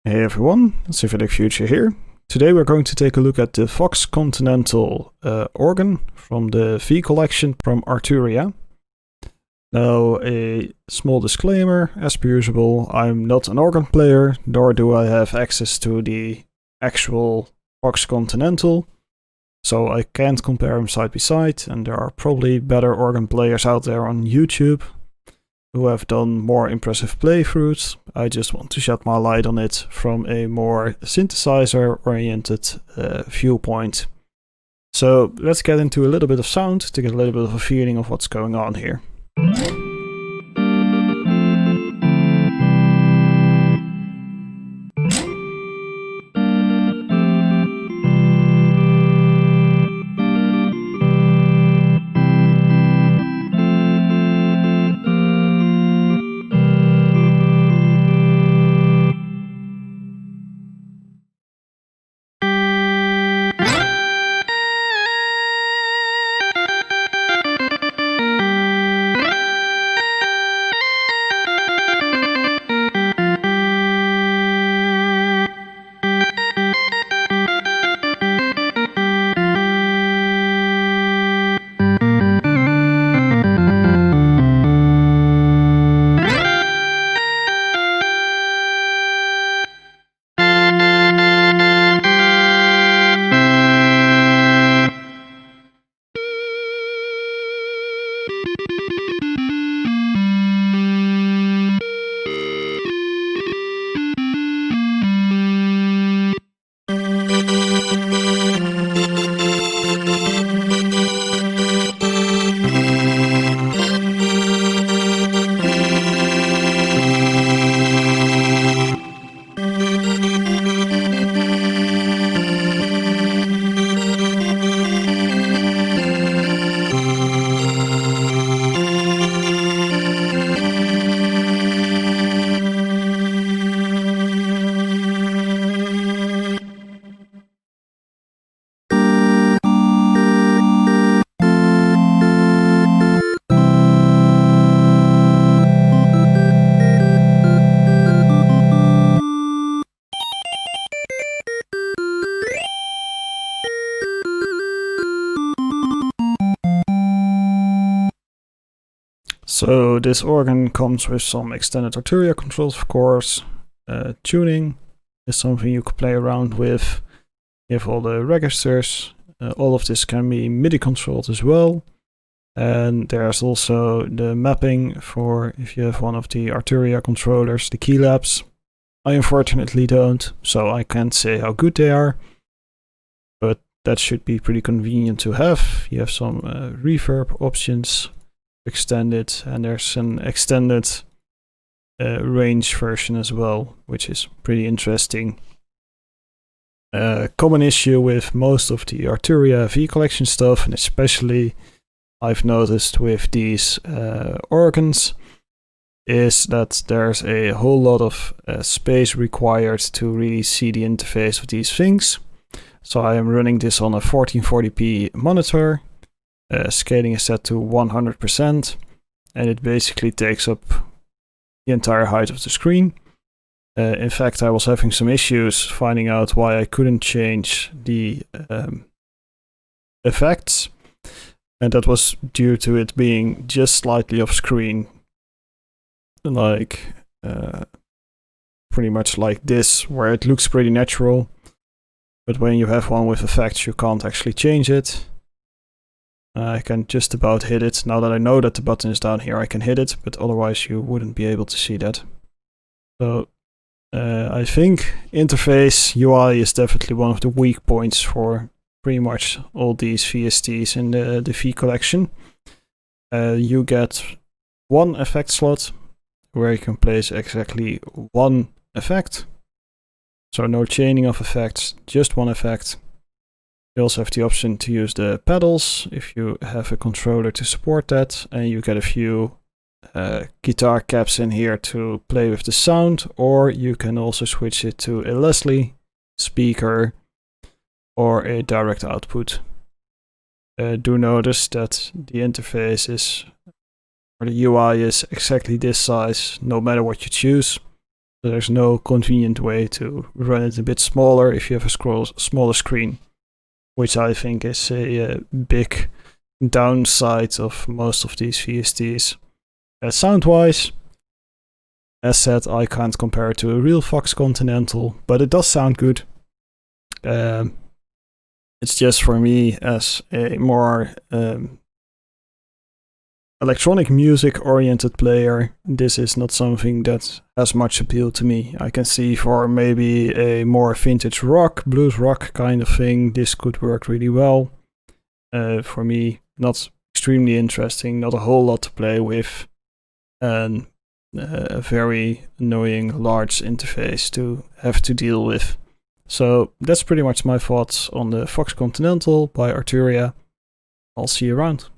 Hey everyone, Civic Future here. Today we're going to take a look at the Vox Continental organ from the V-Collection from Arturia. Now, a small disclaimer, as per usual, I'm not an organ player, nor do I have access to the actual Vox Continental, so I can't compare them side by side, and there are probably better organ players out there on YouTube who have done more impressive playthroughs. I just want to shed my light on it from a more synthesizer-oriented viewpoint. So let's get into a little bit of sound to get a little bit of a feeling of what's going on here. So this organ comes with some extended Arturia controls, of course. Tuning is something you can play around with. You have all the registers. All of this can be MIDI controlled as well. And there's also the mapping for if you have one of the Arturia controllers, the keylabs. I unfortunately don't, so I can't say how good they are. But that should be pretty convenient to have. You have some reverb options. Extended, and there's an extended range version as well, which is pretty interesting. Common issue with most of the Arturia V-Collection stuff, and especially I've noticed with these organs, is that there's a whole lot of space required to really see the interface of these things. So I am running this on a 1440p monitor. Scaling is set to 100%, and it basically takes up the entire height of the screen. In fact, I was having some issues finding out why I couldn't change the effects, and that was due to it being just slightly off screen, like pretty much like this, where it looks pretty natural, but when you have one with effects you can't actually change it. I can just about hit it. Now that I know that the button is down here, I can hit it, but otherwise you wouldn't be able to see that. So I think interface UI is definitely one of the weak points for pretty much all these VSTs in the V-Collection. You get one effect slot where you can place exactly one effect. So no chaining of effects, just one effect. You also have the option to use the pedals if you have a controller to support that, and you get a few guitar caps in here to play with the sound, or you can also switch it to a Leslie speaker or a direct output. Do notice that the interface is, or the UI is exactly this size no matter what you choose. So So there's no convenient way to run it a bit smaller if you have a smaller screen, which I think is a big downside of most of these VSTs. Sound-wise, as said, I can't compare it to a real Vox Continental, but it does sound good. It's just for me as a more electronic music oriented player, this is not something that has much appeal to me. I can see for maybe a more vintage rock, blues rock kind of thing, this could work really well. For me, not extremely interesting, not a whole lot to play with, and a very annoying large interface to have to deal with. So that's pretty much my thoughts on the Vox Continental by Arturia. I'll see you around.